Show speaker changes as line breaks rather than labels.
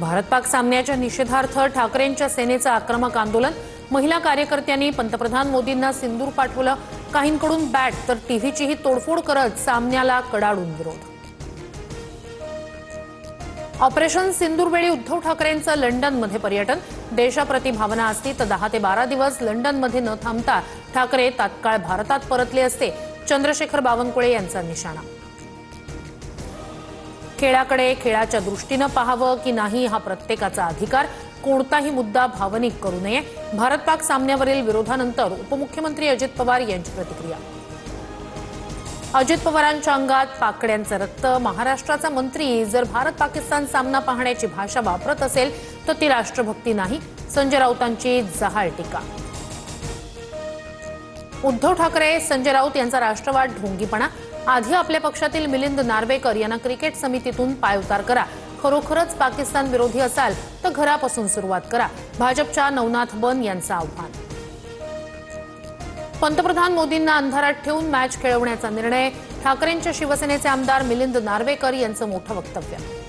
भारत-पाक सामन्याच्या निषेधार्थ ठाकरेंच्या सेनेचं आक्रमक आंदोलन। महिला कार्यकर्त्यांनी पंतप्रधान मोदींना सिंदूर पाठवलं। काहींकडून बॅट तर टीव्हीचीही तोडफोड करत सामन्याला कडाडून विरोध। ऑपरेशन सिंदूरवेळी उद्धव ठाकरेंचं लंडनमध्ये पर्यटन। देशाप्रती भावना असती तर 10 ते 12 दिवस लंडनमध्ये न थांबता ठाकरे तात्काळ भारतात परतले असते। चंद्रशेखर बावनकुळे यांचा निशाणा। खेळाकडे खेळाच्या दृष्टीने पाहावं की नाही हा प्रत्येकाचा अधिकार। कोणताही मुद्दा भावनिक करू नये। भारत-पाक सामन्यावरील विरोधानंतर उपमुख्यमंत्री अजित पवार यांची प्रतिक्रिया। अजित पवारांच्या अंगात पाकड्यांचं रक्त। महाराष्ट्राचा मंत्री जर भारत-पाकिस्तान सामना पाहण्याची भाषा वापरत असेल तर ती राष्ट्रभक्ती नाही। संजय राऊतांची जहाल टीका। उद्धव ठाकरे संजय राऊत यांचा राष्ट्रवाद ढोंगीपणा। आधी आपल्या पक्षातील मिलिंद नार्वेकर यांना क्रिकेट समितीतून पायउतार करा। खरोखरच पाकिस्तान विरोधी असाल तर घरापासून सुरुवात करा। भाजपच्या नवनाथ बन यांचं आव्हान। पंतप्रधान मोदींना अंधारात ठेवून मॅच खेळवण्याचा निर्णय। ठाकरेंच्या शिवसेनेचे आमदार मिलिंद नार्वेकर यांचं मोठं वक्तव्य।